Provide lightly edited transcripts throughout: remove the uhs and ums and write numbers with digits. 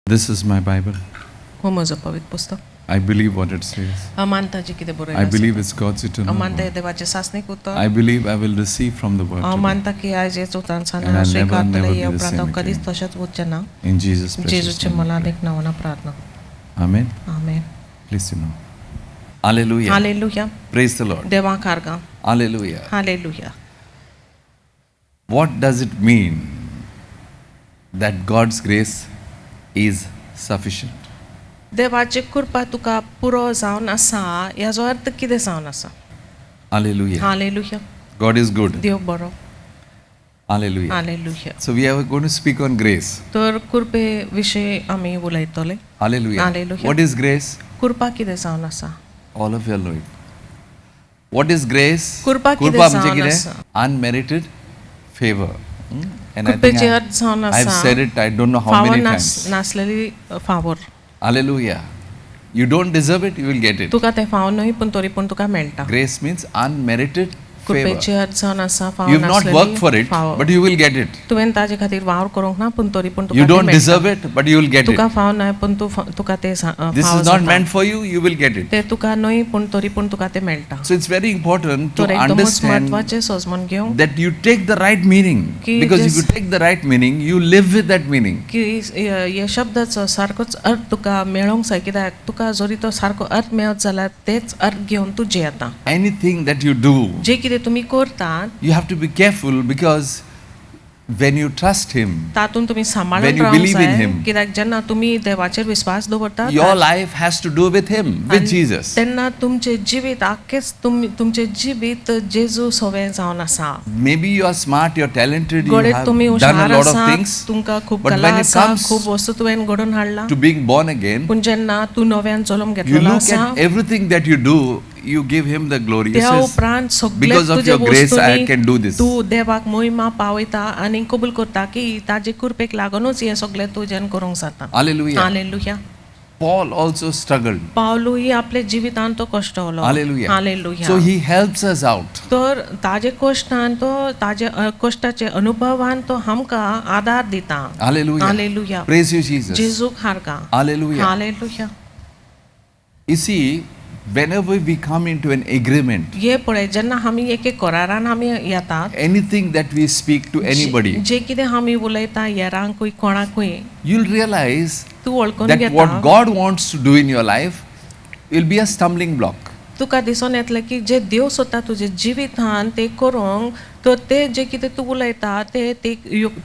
This is my Bible. हो म्हजो पवित्र पुस्तक. I believe what it says. हांव मानता जी कितें I बरयलां believe it's God's eternal हांव मानता word. हें देवाचें सासणीक उतर. I believe I will receive from the word हांव today. मानता की आयज हेच उतरांसान And I'll never, स्वीकारतलें never हे be the उपरांत हांव same कधीच again. तशेंच उरचें ना. In Jesus' precious जेजूचे name. we मलान pray. एक नांवान प्रार्थना. Amen. Amen. Please you know. Hallelujah. Hallelujah. Praise the Lord. देवाक आर्गां. Hallelujah. Hallelujah. What does it mean that God's grace is sufficient? देवाची कृपा तुका पुरो जावन आसा याचो अर्थ कितें जावन आसा? Hallelujah. Hallelujah. God is good. देव बरो. Hallelujah. Hallelujah. So we are going to speak on grace. तर कृपे विशीं आमी उलयतले. Hallelujah. Hallelujah. What is grace? कृपा कितें जावन आसा? All of you know it. What is grace? कृपा कितें म्हणजे जावन कितें? आसा? Unmerited favor. And I think कृपेचे अर्थ जावन I've आसा said it, I don't know how फावो many times. नासलेली फावोर. Hallelujah. You don't deserve it, you will get it. तुका तें फाव न्हय पूण तरी पूण तुका मेळटा. Grace means unmerited favor. कृपेचे अर्थ जावन आसा फाव You've not worked for नासलेली it, फावो. but you will get it. तुवें ताजे खातीर वावर करूंक ना पूण तरी पूण तुका You तें don't मेळटा. deserve it, but you will get it. तुका फाव न्हय पूण तुका तें This फाव is not जाता. meant for you, you will get it. तें तुका न्हय पूण तरी पूण तुका तें मेळटा. So it's very important to तर एकदमच understand म्हत्वाचें समजून घेवंक that you take the right meaning. की Because if you just- take the right meaning, you live with that meaning. की ह्या शब्दाचो सारकोच अर्थ तुका मेळोंक जाय कित्याक तुका जरी तो सारको अर्थ मेळत जाल्यार तेच अर्थ घेवन तूं जियेता. Anything that you do, जे कितें तुमी करतात you have to be careful because when you trust Him, तातूंत तुमी When सांबाळून you रावंक believe in जाय him, कित्याक जेन्ना तुमी देवाचेर विश्वास दवरतात your life has to do with Him, with Jesus. तेन्ना तुमचे जिवीत आख्खेच तुमचे जिवीत जेजू सवें जावन आसा. Maybe you are smart, you are talented, you गोडे have तुमी done a हुशार lot of आसात things, तुमकां खूब but कला when it आसा comes खूब वस्तू तुवें घडोवन हाडला to being born again, पूण जेन्ना तूं नव्यान जल्म you घेतलेलो look आसा at everything that you do, you give Him the glory. He त्या says, उपरांत सगळे because of तुजे your grace I वस्तूंनी can do this. तूं देवाक महिमा पावयता आनी कबूल करता की ताजे कृपेक लागूनच हें सगळें तुज्यान करूंक जाता. Hallelujah. Hallelujah. Paul also struggled. पावलूय आपले जिवितांत तो कश्टवलो. Hallelujah. Hallelujah. So He helps us out. तर ताजे कश्टान तो ताजे कश्टाचे अनुभवान तो आमकां आदार दिता. Hallelujah. Hallelujah. Praise you, Jesus. जेजूक हारगा. Hallelujah. Hallelujah. You see, whenever we come into an agreement, ये पळय जेन्ना आमी एक करारान आमी येतात anything that we speak to anybody, जे कितें आमी उलयता हेरांकूय कोणाकूय you'll realize तूं वळखून that what घेता God wants to do in your life will be a stumbling block. तुका दिसून येतलें की जे देव सोदता तुजे जिवितान ते करूंक तर ते जे कितें तूं उलयता ते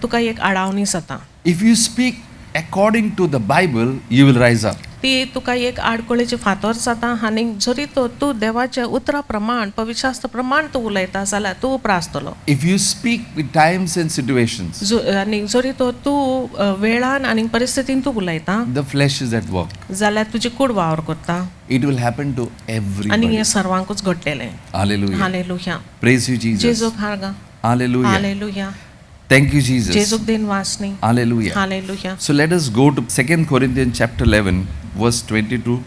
तुका एक आडावणी जाता. If you speak according to the Bible, you will rise up. ती तुका एक आडकोळेची फातर जाता आनी जरी तूं देवाच्या उतरा प्रमाण पवित्रशास्त्र प्रमाण तूं उलयता जाल्यार तूं उपरासतलो. If you speak with times and situations, आनी जरी तूं वेळान आनी परिस्थितीन तू उलयता the flesh is at work. जाल्यार तुजी कूड वावर करता It will happen to आनी everybody. हें सर्वांकूच घडटलें. Hallelujah. Hallelujah. Praise you, Jesus. जेजूक हारगा. Hallelujah. Hallelujah. Thank you, Jesus. जेजूक दिन वासनी. Hallelujah. Hallelujah. So let us go to 2 Corinthians chapter 11, verse 22.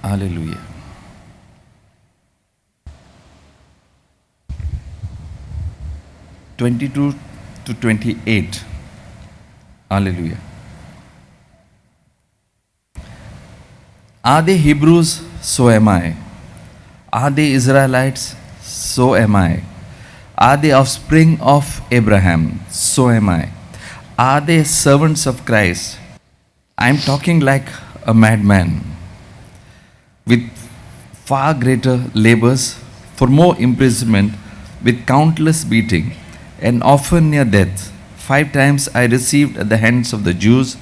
Hallelujah. (22 to 28). Hallelujah. Are they Hebrews? So am I. Are they Israelites? So am I. Are they offspring of Abraham? So am I. Are they servants of Christ? I am talking like a madman, with far greater labors, for more imprisonment, with countless beating, and often near death. 5 times I received at the hands of the Jews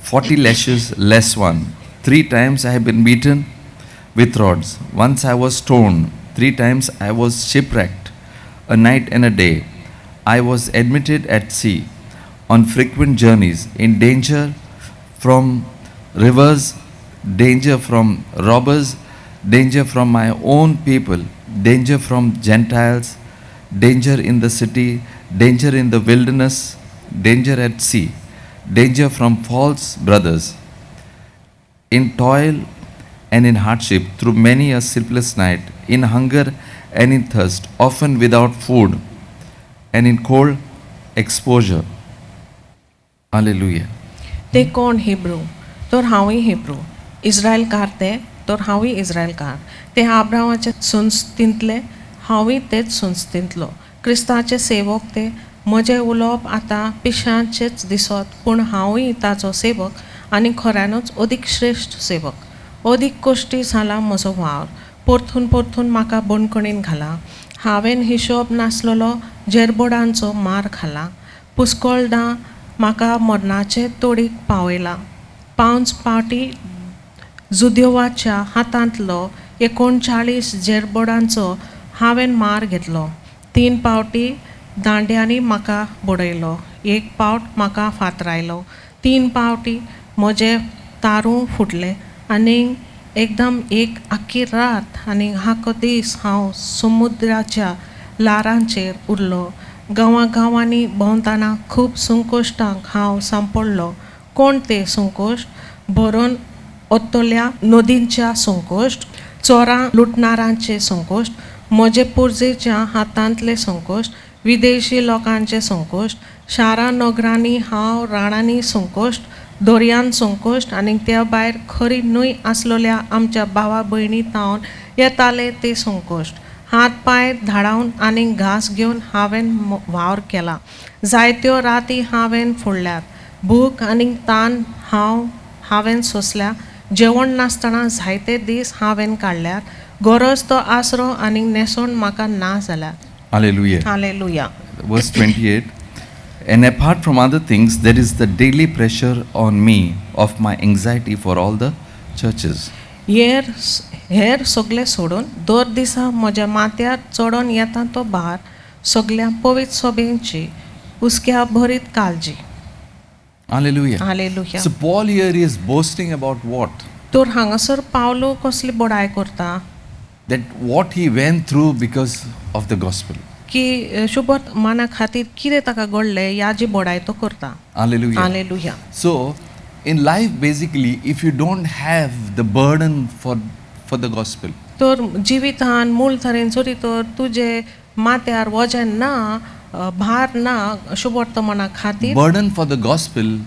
40 lashes less one. 3 times I have been beaten with rods. Once I was stoned. 3 times I was shipwrecked. A night and a day. I was admitted at sea, on frequent journeys, in danger from rivers, danger from robbers, danger from my own people, danger from Gentiles, danger in the city, danger in the wilderness, danger at sea, danger from false brothers, in toil and in hardship, through many a sleepless night, in hunger and in thirst, often without food, and in cold exposure. Hallelujah. ते कोण Hebrew तर हांवूय Hebrew, इस्रायलकार ते तर हांवूय इस्रायलकार, ते आब्रामाचे संस्थिंतले हांवूय तेच संस्थिंतलो, क्रिस्ताचे सेवक ते, म्हजें उलोवप आतां पिश्यांचेच दिसत पूण हांवूय ताचो सेवक आनी खऱ्यानूच अदीक श्रेश्ठ सेवक. अदीक कश्टी जाला म्हजो वावर, परतून परतून म्हाका बंदखणीन घाला. हांवें हिशोब नासलेलो जेरबोडांचो मार खाला, पुस्कळदां म्हाका मरणाचे तोडीक पावयला. 5 पावटी जुदेवाच्या हातांतलो 39 जेरबोडांचो हांवें मार घेतलो. 3 पावटी दांड्यांनी म्हाका बुडयलो, 1 पावट म्हाका फातरायलो, 3 पावटी म्हजे तारू फुटले, आनी एकदम एक आख्खी रात आनी आख्खो दीस हांव समुद्राच्या लारांचेर उरलो. गांवांनी भोंवतना खूब संकोश्टांक हांव सांपडलो. कोण ते संकोश्ट? भरून ओतल्या नदींच्या संकोश्ट, चोरां लुटणारांचे संकोश्ट, म्हजे पुर्जेच्या हातांतले संकोश्ट, विदेशी लोकांचे संकोश्ट, शारां नगरांनी हांव राणांनी संकोश्ट, दर्यान संकोश्ट, आनी त्या भायर खरी न्हंय आसलेल्या आमच्या भावा भयणी तावन येताले ते संकोश्ट. हात पांय धाडावन आनी घास घेवन हांवें वावर केला. जायत्यो राती हांवें फोडल्यात, भूक आनी तान हांवें सोंसल्या. जेवण नासतना जायते दीस हांवें काडल्यात, गरज तो आसरो आनी नेसोन म्हाका ना जाल्यात. Hallelujah. Hallelujah. Verse 28. And apart from other things, there is the daily pressure on me of my anxiety for all the churches. हेर सगळें सोडून दर दिसा म्हज्या माथ्यार चडोन येता तो भार सगळ्या पवित्र सभेंची हुस्क्या भरीत काळजी. Hallelujah. Hallelujah. So Paul here is boasting about what? तर हांगासर पावलो कसली बडाय करता That what he went through because of the gospel. की शुभत माना खातीर कितें ताका घडलें याची बडाय तो करता. Hallelujah. Hallelujah. So in life, basically, if you don't have the burden for the gospel, तर जिवितान मूल तरेन जरी तर तुजे माथ्यार वजन ना, भार ना शुभ वर्तमाना खातीर, burden for the gospel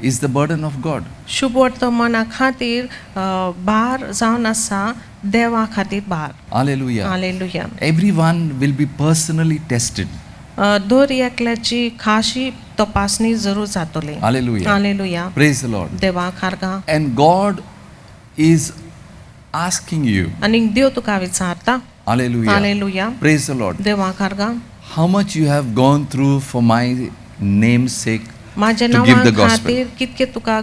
is the burden of God. शुभ वर्तमाना खातीर भार जावन आसा देवा खातीर भार. Hallelujah. Hallelujah. Everyone will be personally tested. दर एकल्याची खाशी तपासणी जरूर जातली. Hallelujah. Hallelujah. Praise the Lord. देवा खारगा. And God is asking you. आनी देव तुका विचारता. Hallelujah. Hallelujah. Praise the Lord. देवा खारगा. How much you have gone through for my name's sake माझ्या to give the नांवा gospel. खातीर कितके तुका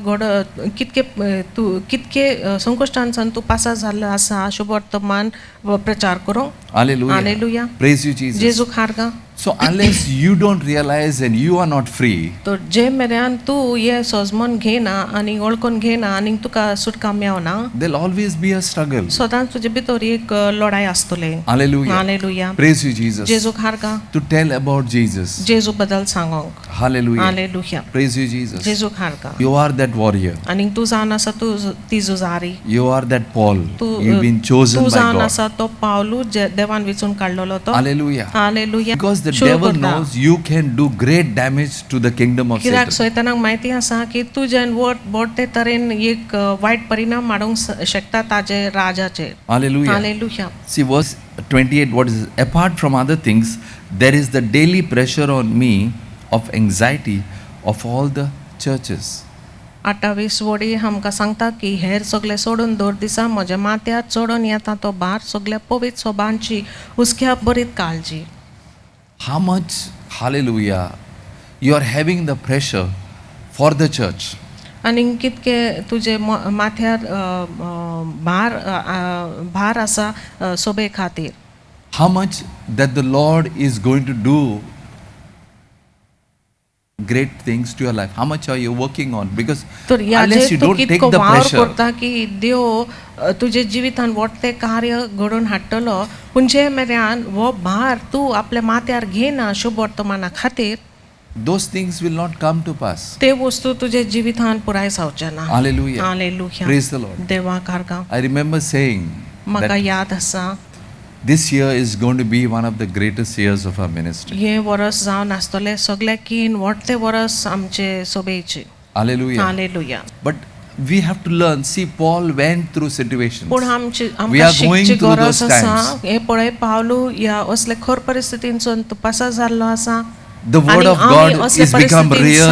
कितके संकश्टांसान तूं पासा जाल्लो आसा शुभ वर्तमान प्रचार करूं. Hallelujah. Hallelujah. Praise you, Jesus. जेजू खारगा. So unless you don't realize and you are not free, तर जे मेरेन तूं हे सोजमोन घेना आनी वळखून घेना आनी तुका सुटका मेवना, there'll always be a struggle. सदांच तुजे भितर एक लढाई आसतली. Hallelujah. Hallelujah. Praise you, Jesus. जेजू खारगा. To tell about Jesus. जेजू बद्दल सांगोंक. Hallelujah. Hallelujah. Praise you, Jesus. जेजू खारगा. You are that warrior. आनी तूं जावन आसा तूं ती जुजारी. You are that Paul. तूं You've been chosen by जावन God. आसा तो पावलू देवान विचून काडलेलो तो. Hallelujah. हालेलुया. Because the शुरू devil करता. knows you can do great damage to the kingdom of कित्याक Satan. सैतानाक म्हायती आसा की तुज्यान व्हडते तरेन एक वायट परिणाम हाडूंक शकता ताजे राजाचेर. Hallelujah. Hallelujah. See verse 28, what is it? Apart from other things, there is the daily pressure on me of anxiety of all the churches. 28 वडी आमकां सांगता की हेर सगळे सोडून दर दिसा म्हज्या माथ्यार चडोन येता तो भार सगळ्या पवित्र सोबांची हुस्क्या भरीत काळजी. How much, hallelujah, you are having the pressure for the church. आनी कितके तुजे माथ्यार भार आसा सोबे खातीर. How much that the Lord is going to do great things to your life. How much are you working on? Because तर unless याचे you तू don't take कितको the वावर pressure, करता की देव तुजे जिवितान वडते कार्य घडोवन हाडटलो, पूण जे मेरेन वो भार तूं आपल्या माथ्यार घेना शुभ वर्तमाना खातीर, those things will not come to pass. ते वस्तू तुजे जिवितान पुराय जावचे ना. Hallelujah. Hallelujah. Praise the Lord. देवा कारगा. I remember saying म्हाका that याद आसा This year is going to be one of the greatest years of our ministry. हे वर्स जावन आसतले सगळ्याकीन व्हडले वर्स आमचे सोबेचे. Hallelujah. Hallelujah. But we have to learn. See, Paul went through situations. पूण आमची We are going शिकची through गरज those आसा. times. हे पळय पावलू या असले खर परिस्थितींसून तूं पास जाल्लो आसा. The word of God is become real.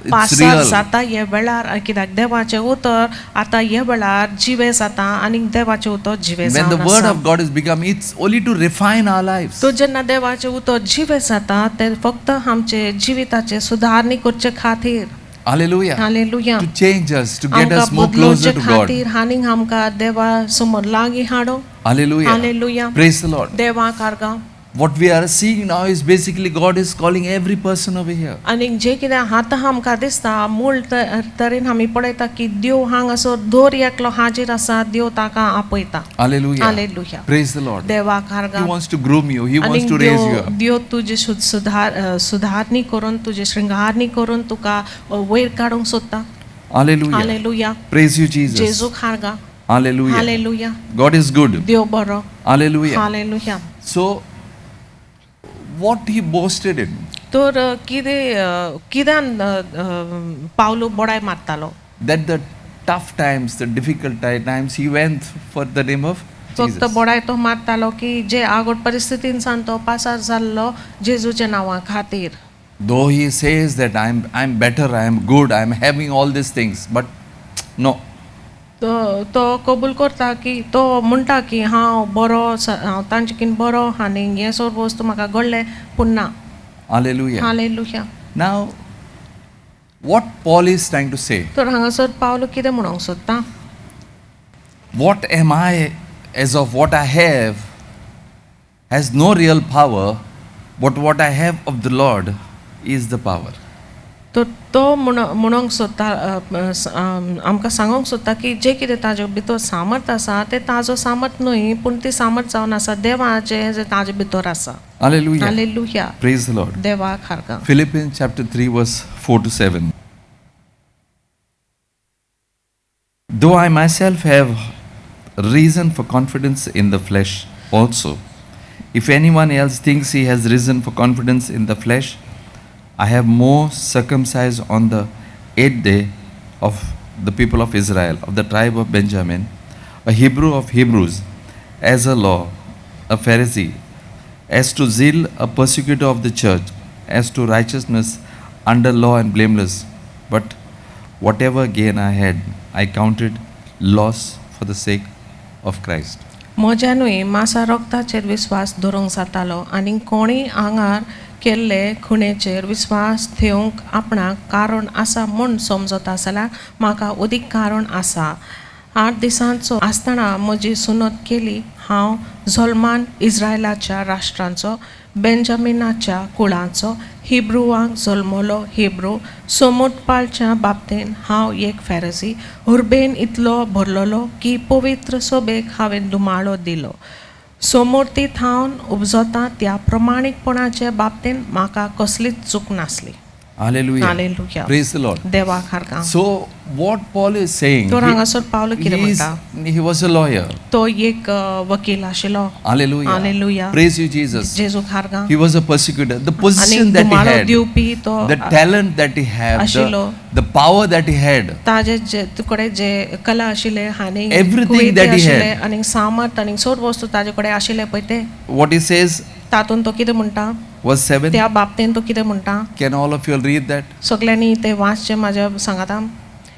It's pass real. जाता हे वेळार कित्याक देवाचें उतर आता हे वेळार जिवे जाता आनी देवाचें उतर जिवे When the जावन word आसा. of God is become, it's only to refine our lives. तो जेन्ना देवाचें उतर जिवे जाता ते फक्त आमचे जिविताचे सुधारणी करचे खातीर. Hallelujah. Hallelujah. To change us, to get आमकां us more बदलोवचे closer to God. खातीर आनी आमकां देवा समोर लागीं हाडो. Hallelujah. Hallelujah. Praise the Lord. देवा कारगा. What we are seeing now is basically God is calling every person over here. आनी जे कितें आतां आमकां दिसता मूळ तरेन आमी पळयता की देव हांगासर दर एकलो हाजीर आसा देव ताका आपयता. Hallelujah. Hallelujah. Praise the Lord. देवा He Karga. wants to groom you. He आनी wants to raise you up. देव तुजी सुधारणी करून तुजी श्रृंगारणी करून तुका वयर काडूंक सोदता. Hallelujah. Hallelujah. Praise you, Jesus. जेजू खारगा. Hallelujah. Hallelujah. God is good. देव बरो. Hallelujah. Hallelujah. So, what he boasted in, तर कित्यान पावलो बडाय मारतालो. that the tough times, the difficult times, he went for the name of फक्त Jesus. बडाय तो मारतालो की जे आगोट परिस्थितीन San तो पासार जाल्लो जेजूच्या नांवा खातीर. Though he says that I'm better, I'm good, I'm having all these things, but no. तो कबूल करता की तो म्हणटा की हांव बरो हांव तांचेकीन बरो आनी हे सगळे वस्तू म्हाका घडले पूण ना. Hallelujah. Hallelujah. Now, what Paul is trying to say, तर हांगासर पावलो कितें म्हणूंक सोदता. what am I as of what I have has no real power, but what I have of the Lord is the power. तर तो म्हणूंक सोदता आमकां सांगूंक सोदता की जे कितें ताजे भितर सामर्थ आसा तें ताजो सामर्थ न्हय पूण ती सामर्थ जावन आसा देवाचें जे ताजे भितर आसा. Hallelujah. Hallelujah. Praise the Lord. देवा खारगा. Philippians chapter 3 verse 4 to 7. Though I myself have reason for confidence in the flesh also, if anyone else thinks he has reason for confidence in the flesh, I have more circumcised on the 8th day of the people of Israel, of the tribe of Benjamin, a Hebrew of Hebrews, as a law, a Pharisee, as to zeal, a persecutor of the church, as to righteousness, under law and blameless. But whatever gain I had, I counted loss for the sake of Christ. म्हज्यानूय मासा रक्ताचेर विस्वास दवरूंक जातालो आनी कोणीय आंगार केल्ले खुणेचेर विस्वास थेवंक आपणाक कारण आसा म्हूण समजता जाल्यार म्हाका अदीक कारण आसा. 8 दिसांचो आसतना म्हजी सुनत केली. हांव झोलमान इस्रायलाच्या राष्ट्रांचो, बेंजामिनाच्या कुळांचो, हिब्रुवांक जल्मलो हिब्रू, सोमोटपालच्या बाबतीन हांव एक फॅरसी, हुर्बेन इतलो भरलोलो की पवित्र सोबेक हांवें दुमाळो दिलो. समोर्तीत हांव उपजता त्या प्रमाणीकपणाच्या बाबतीन म्हाका कसलीच चूक नासली. Hallelujah. Hallelujah. Praise the Lord. देवा खारगा. So, what Paul is saying, तो हांगासर पावलो कितें म्हणटा. he was a lawyer. तो एक वकील आशिल्लो. Hallelujah. Hallelujah. Praise you, Jesus. जेजू खारगा. He was a persecutor. The आनी position that he दुमाळो had, दिवपी तो the talent that he had, आशिल्लो. the power that he had, ताजे जे तुकडे जे कला आशिल्ले आनी Everything कुवेती that he आशिल्ले had. आनी सामर्थ आनी सगळे वस्तू ताजे कडेन आशिल्ले पळय ते what he says, तातून तो कितें म्हणटा verse 7. त्या बाबतीन तो कितें म्हणटा. Can all of you all read that? सगल्यांनी ते वाचचे म्हाज्या सांगाता.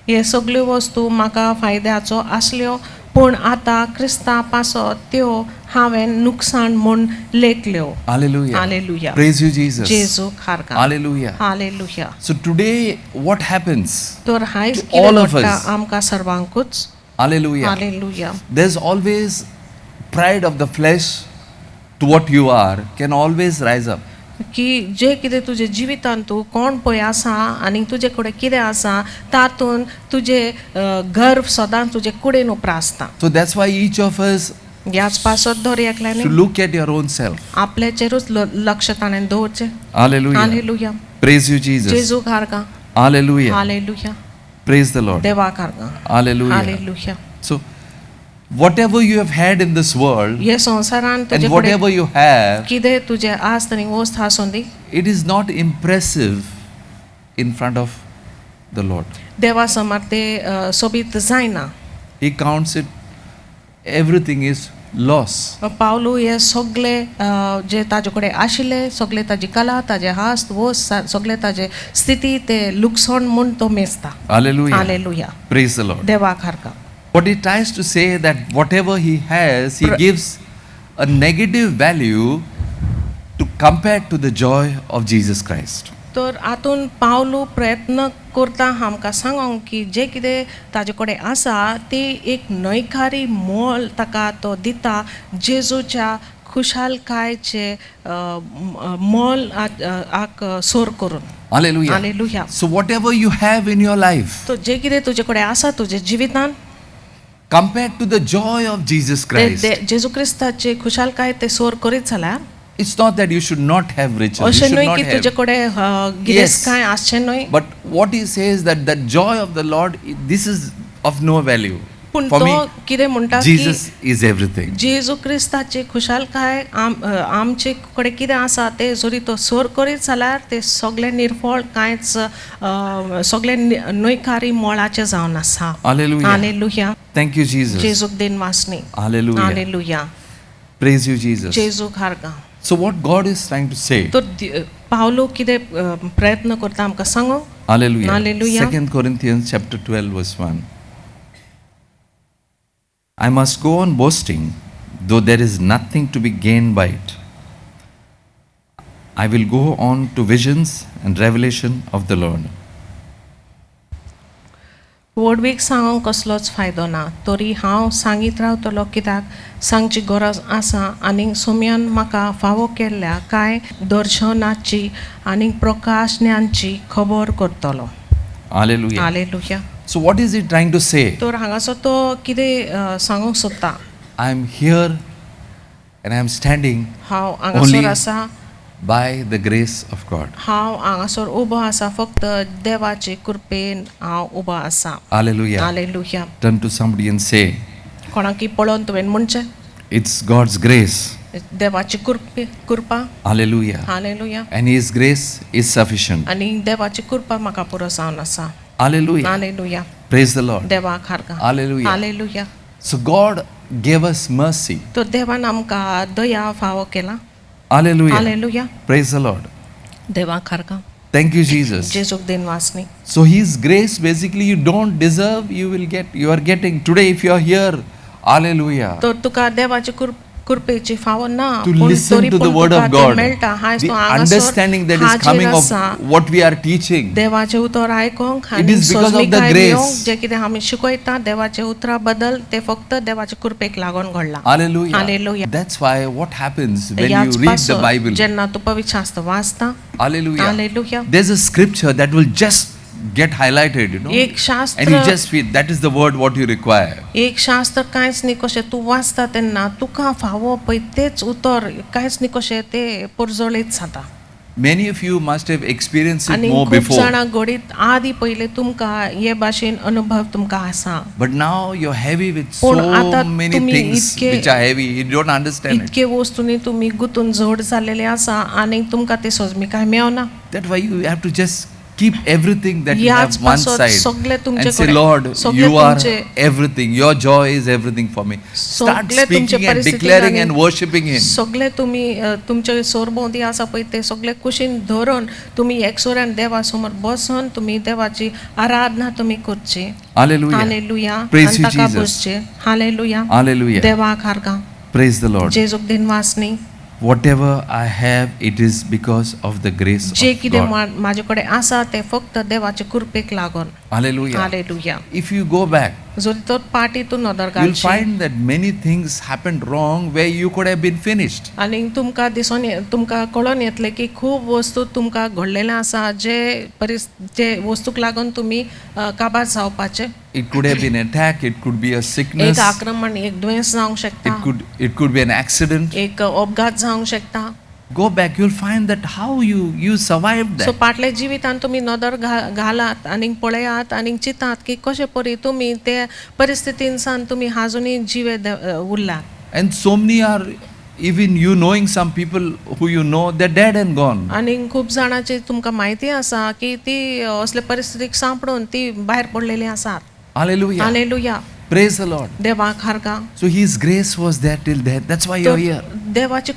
हे सगल्यो वस्तू म्हाका फायद्याचो आसल्यो पूण आतां क्रिस्ता पासत त्यो हांवें नुकसाण म्हूण लेखल्यो. Hallelujah. Hallelujah. Praise you, Jesus. जेजू खारगा. Hallelujah. Hallelujah. So today, what happens? तर हायज To all कितें of घडटा us. आमकां सर्वांकूच. Hallelujah. Hallelujah. There's always pride of the flesh to what you are can always rise up. की जे कितें तुजे जिवितांत तूं कोण पळय आसा आनी तुजे कडेन कितें आसा तातून तुजे गर्व सदांच तुजे कुडेन उप्रा आसता. So that's why each of us ह्याच पासत दर एकल्यानी should look at your own self. आपल्याचेरूच लक्ष ताणें दवरचें. Hallelujah. Hallelujah. Praise you, Jesus. जेजू खारगा. Hallelujah. Hallelujah. Praise the Lord. देवा खारगा. Hallelujah. Hallelujah. So whatever you have had in this world हे संवसारान and तुजे कडेन whatever you have, कितें तुजे आस्त आनी वस्त आसूं दी it is not impressive in front of the Lord. देवा समोर ते सोबीत जायना. He counts it, everything is loss. पावलू हे सगळे जे ताजे कडेन आशिल्ले सगळे ताजी कला ताजे हास्त वस्त सगळे ताजे स्थिती ते लुकसाण म्हूण तो मेजता. Hallelujah. Hallelujah. Praise the Lord. देवाक हारका. What he tries to say that whatever he has, he gives a negative value to compare to the joy of Jesus Christ. तर हातून पावलू प्रयत्न करता आमकां सांगूंक की जे कितें ताजे कडेन आसा ती एक न्हयकारी मोल ताका तो दिता जेजूच्या खुशालकायेचे मोल आक सोर करून. Hallelujah. Hallelujah. So whatever you have in your life, तो जे कितें तुजे कडेन आसा तुजे जिवितान compared to the joy of Jesus Christ, जेजू क्रिस्ताची खुशालकाय ते सोर करीत जाल्यार it's not that you should not have riches. You अशें should न्हय not की तुजे have. कडेन गिरेस्तकाय आसचें न्हय. But what he says that the joy of the Lord, this is of no value. पूण For तो me, कितें म्हणटा की Jesus is everything. जेजू क्रिस्ताची खुशालकाय आमचे कडेन कितें आसा ते जरी तो सोर करीत जाल्यार ते सगळे निर्फळ कांयच सगळे न्हयकारी मोळाचे जावन आसा. Hallelujah. Hallelujah. Thank you, Jesus. जेजूक दिन वासनी. Hallelujah. Hallelujah. Praise you, Jesus. जेजूक हारगा. So what God is trying to say, तो पावलो कितें प्रयत्न करता आमकां सांगो. Hallelujah. Hallelujah. 2 Corinthians chapter 12 verse 1. I must go on boasting, though there is nothing to be gained by it. I will go on to visions and revelation of the Lord. व्हडवीक सांगूंक कसलोच फायदो ना तरी हांव सांगीत रावतलो कित्याक सांगची गरज आसा आनी सोम्यान म्हाका फावो केल्ल्या कांय दर्शनाची आनी प्रकाशन्यांची खबर करतलो. Hallelujah. Hallelujah. So what is he trying to say? तर हांगासर तो कितें सांगूंक सोदता. I am here and I am standing हांव हांगासर Only- आसा by the grace of God. हांव हांगासर उबो आसा फक्त देवाचे कृपेन हांव उबो आसा. Hallelujah. Hallelujah. Turn to somebody and say, कोणाकी पळोवन तुवें म्हणचें it's God's grace. देवाची कृपा. Hallelujah. Hallelujah. And his grace is sufficient. आनी देवाची कृपा म्हाका पुरो जावन आसा. Hallelujah. Hallelujah. Praise the Lord. देवाक हारगा. Hallelujah. Hallelujah. So God gave us mercy. तो देवान आमकां दया फावो केला. Hallelujah. Hallelujah. Praise the Lord. देवाक हारगा. Thank you, Jesus. जेजूक दिन वासनी. So his grace basically you don't deserve, you will get, you are getting. Today if you are here, hallelujah. तो तुका देवाची कृपेची फावो ना To पूण listen तरी to the पूण word Tuka of तें God. मेळटा. हायस The तो हांगासर understanding that is हाजीर coming of आसा. what we are teaching. देवाचे उतर आयकोंक It आनी is because of the सोजमीकाय grace. मेळोवंक जे कितें आमी शिकयता देवाचे उतरा बद्दल ते फक्त देवाचे कृपेक लागून घडला. Hallelujah. Hallelujah. That's why what happens when ह्याच you read the पासून Bible. जेन्ना तूं पवित्र शास्त्र वाचता. Hallelujah. Hallelujah. There's a scripture that will just get highlighted, you know. एक And you शास्त्र just feel that is the word what you require. एक शास्त्र कांयच न्ही कशें तूं वाचता तेन्ना तुका फावो पळय तेच उतर कांयच न्ही कशें ते पुरजळीत जाता. Many of you must have experienced it आनी more खूब before. जाणां घडीत आदी पयलीं तुमकां हे भाशेन अनुभव तुमकां आसा. But now you're heavy with पूण so आतां many तुमी things इतके- which are heavy. You don't understand it. इतके वस्तूंनी तुमी गुंतून जड जाल्लेले आसा आनी तुमकां ते सोजमीकाय मेळना. That's why you have to just keep everything that you ह्याच have one पासून side सगळे तुमचे and say, कडेन- Lord, सगळे you are तुमचे- everything. Your joy is everything for me. Start सगळे तुमचे speaking and परिस्थितीन declaring आनी and worshipping Him. सगळे तुमी तुमचे सोरभोंवती आसा पळय ते सगळे कुशीन धरून तुमी एकसोऱ्यान देवा समोर बसून तुमी देवाची आराधना तुमी करची. Hallelujah. हालेलुया. Praise आनी you, ताका Jesus. बसचे. हालेलुया. Hallelujah. देवाक हारगा. Praise the Lord. जेजूक दिन वासनी. Whatever I have, it is because of the grace जे of कितें God. म्हाजे कडेन आसा ते फक्त देवाचे कृपेक लागून. Hallelujah. Hallelujah. If you go back, जरी तर पाटीतून नदर you'll घालची find that many things happened wrong where you could have been finished. आनी तुमकां दिसून तुमकां कळोन येतलें की खूब वस्तू तुमकां घडलेले आसा जे वस्तूक लागून तुमी काबार जावपाचे. It could have been an attack, it could be a sickness, एक आक्रमण एक दुयेंस जावंक शकता. it could be an accident. एक अपघात जावंक शकता. go back, you'll find that how you survived so that. फाटल्या जिवितान तुमी नदर घालात आनी पळयात आनी चिंतात की कशे परी तुमी ते परिस्थितीन सान तुमी आजुनूय उरलात. And so many are, even you knowing some people who you know, they're dead and gone. आनी खूब जाणांची तुमकां म्हायती आसा की ती असले परिस्थितीक सांपडून ती भायर पडलेली आसात. Hallelujah. Hallelujah. Praise the Lord. देवाक हारगा. So His grace was there till death. That's why you're here. देवाची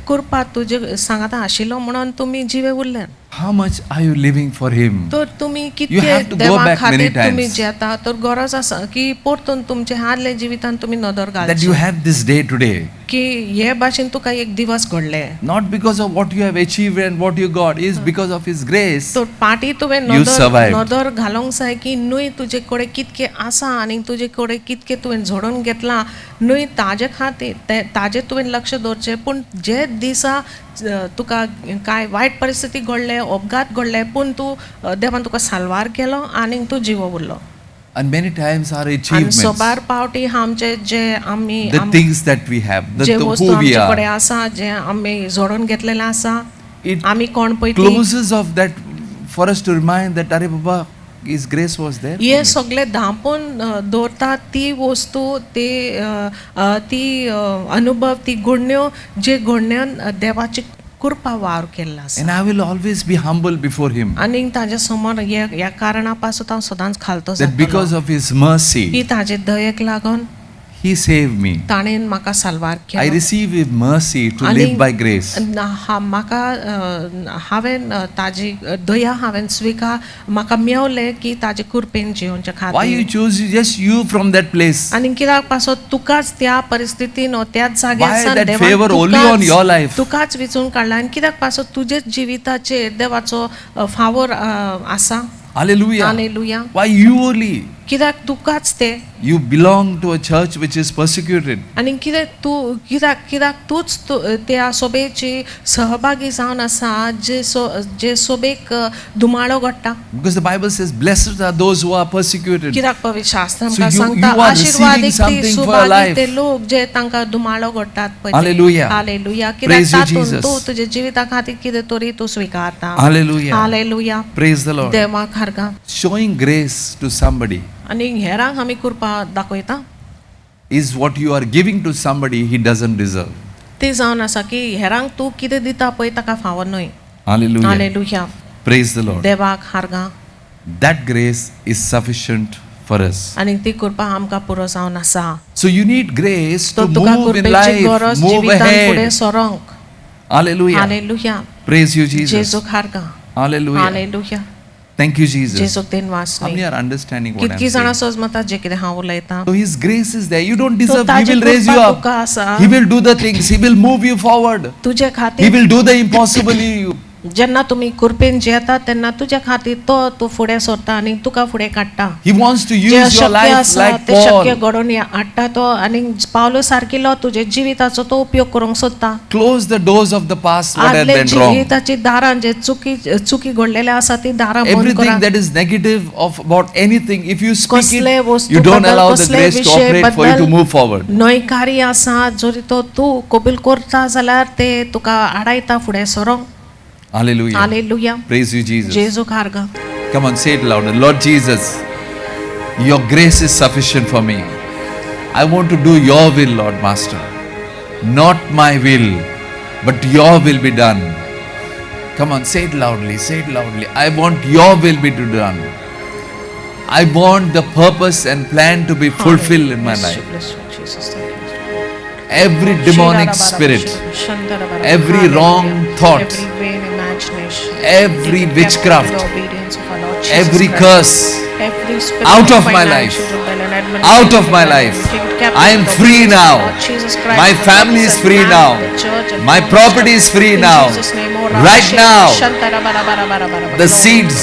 कृपा तुजे सांगाता आशिल्लो म्हणून तुमी जिवे उरले. How much are you living for Him? तर तुमी You कितके have to go देवा back many खातीर तुमी times. जेता तर गरज आसा की परतून तुमचे आदले जिवितान तुमी नदर That घालचे you have this day today. की हे भाशेन तुका एक दिवस घडले. Not because of what you have achieved and what you got, is because of His grace. तर पाटी तुवें You survived. नदर घालूंक जाय की न्हय तुजे कडेन कितके आसा आनी तुजे कडेन कितके तुवें जोडून घेतला न्हय ताजे खातीर ताजे तुवें लक्ष दवरचें. पूण जे दिसा तुका काय वायट परिस्थिती घडले अपघात घडले पूण तूं देवान तुका साल्वार केलो आनी तूं जिवो उरलो. And many times our आनी achievements, सोबार पावटी आमचे जे आमी the things that we have, जे who वस्तू we आमचे कडेन are, आसा जे आमी जोडून घेतलेले आसा it आमी कोण पळय ती closes of that for us to remind that, Are Baba, His grace was there. हे सगळे धांपून दवरतात ती वस्तू ती अनुभव ती घडण्यो जे घडण्यान देवाची कृपा वावर केल्लो आसा. And I will always be humble before Him. आनी ताजे समोर ह्या कारणा पासून हांव सदांच खालतो That because of His mercy, की ताजे दयेक लागून He saved me. ताणेन म्हाका साल्वार I केलो. receive His mercy to आनी live by grace. म्हाका हांवें ताजी दया हांवें स्विकार म्हाका मेवले की ताजे कृपेन जिवोवचे Why you खातीर. choose just you from that place? आनी कित्याक पासत तुकाच त्या परिस्थितीन त्याच जाग्यार Why सान that देवान favor only on your life? तुकाच विचून काडला आनी कित्याक पासत तुजे जिविताचेर देवाचो फावोर आसा. Hallelujah. Hallelujah. Why you only? कित्याक तुकाच ते You belong to a church which is persecuted. आनी कित्याक तूच त्या सोबेची सहभागी जावन आसा जे सोबेक दुमाळो घडटा. Because the Bible says, Blessed are those who are persecuted. कित्याक पवित्र शास्त्र So आमकां you सांगता are आशीर्वादीक receiving ती something for your Subhagi life. ते लोक जे तांकां दुमाळो घडटात पळय ते. Hallelujah. हालेलुया. Praise कित्याक you, तातूंत Jesus. तूं तुजे जिविता खातीर कितें तरी तूं स्विकारता. Hallelujah. Hallelujah. Praise the Lord. देवाक हारगा. Showing grace to somebody आनी हेरांक आमी कृपा दाखयता is what you are giving to somebody he doesn't deserve. ती जावन आसा की हेरांक तूं कितें दिता पळय ताका फावो न्हय. Hallelujah. Hallelujah. Praise the Lord. देवाक हारगा. That grace is sufficient for us. आनी ती कृपा आमकां पुरो जावन आसा. So you need grace तो to Tuka move in कृपेची life, गरज move जिवितान फुडें ahead. सरोंक. Hallelujah. Hallelujah. Praise you, Jesus. जेजूक हारगा. Hallelujah. Hallelujah. Thank you, Jesus. जेजूक then How वाचनी. many are understanding what I'm कितकी जाणां saying? सोजमतात जे कितें हांव उलयतां. So His grace is there. You don't तो deserve. He ताजी will raise you कृपा up. तुका आसा. He will do the things. He will move you forward. तुजे He खातीर will do the impossible in you. जेन्ना तुमी कृपेन जेता तेन्ना तुज्या खातीर तो तूं फुडें सरता आनी तुका फुडें काडटा. He wants to जे use your अशक्य life आसा like ते शक्य Paul. घडोवन हाडटा तो आनी पावलो सारकिलो तुजे जिविताचो तो उपयोग करूंक सोदता. Close the doors of the past what had आदले been wrong. जिविताची दारां जे चुकी घडलेले आसा ती दारां बंद Everything करा. that is negative of about anything, if you speak कसले it, वस्तू you don't बद्दल, allow the कसले grace to विषय operate for you to बद्दल move forward. न्हयकारी आसा जरी तो तूं कबूल करता जाल्यार ते तुका आडायता फुडें सरोंक. Hallelujah. Hallelujah. Praise you, Jesus. जेजूक हारगा. Come on, say it louder. Lord Jesus, your grace is sufficient for me. I want to do your will, Lord Master. Not my will, but your will be done. Come on, say it loudly. Say it loudly. I want your will be done. I want the purpose and plan to be fulfilled in my life. Bless you, Jesus. Thank you. Every demonic spirit, every wrong thought, every vain imagination, every taken witchcraft, captive in the obedience of our Lord Jesus every Christ. curse, Every spirit out of my financial life. rebellion, out of my administrative life. rebellion, taken captive I in am the free obedience of now. our Lord Jesus Christ, My the family purpose is and free plan now. of the church and My for property us. is free In now. Jesus' name, oh, Right Rabba, now. Shanta, Rabba, Rabba, Rabba, Rabba, Rabba. The Lord, seeds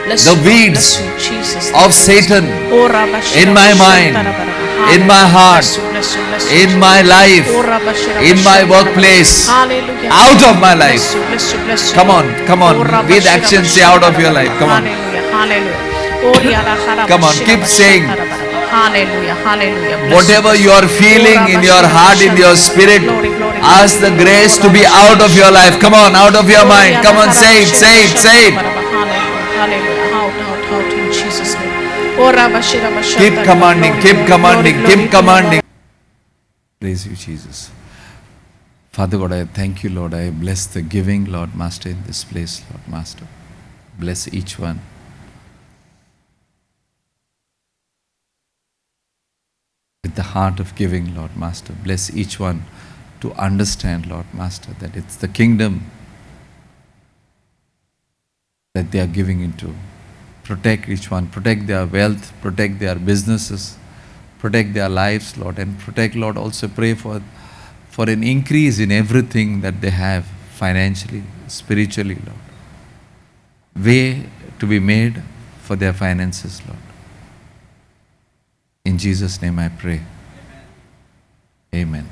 bless the you, weeds bless you, Jesus. of Satan Oh, Rabba, in Shira, my Shanta, mind, Rabba, Rabba. in my heart, Bless you, bless you, bless you, in Jesus. my life, Oh, Rabba, Shira, in my Shanta, workplace, Rabba. Hallelujah. out of my life. Bless you, bless you, bless you. Come on, come on. Oh, Rabba, With Shira, action, say Shanta, out of your Rabba. life. Come on. Hallelujah, hallelujah. Oh, Yara, Rabba, Come on, Shira, keep Shanta, saying. Rabba, Rabba. Hallelujah, hallelujah. Bless Whatever bless you are feeling Oh, in Rabba, your Shira, heart, in Shanta, your Rabba. spirit, Glory, glory, Ask the grace to be out of your life. Come on, out of your mind. Come on, say it, say it, say it. Hallelujah. Out in Jesus' name. Keep commanding, keep commanding, keep commanding. Praise you, Jesus. Father God, I thank you, Lord. I bless the giving, Lord Master, in this place, Lord Master. Bless each one. With the heart of giving, Lord Master. Bless each one to understand, Lord Master, that it's the kingdom that they are giving into. Protect each one, protect their wealth, protect their businesses, protect their lives, Lord, and protect, Lord, also pray for an increase in everything that they have financially, spiritually, Lord. Way to be made for their finances, Lord. In Jesus' name I pray. Amen.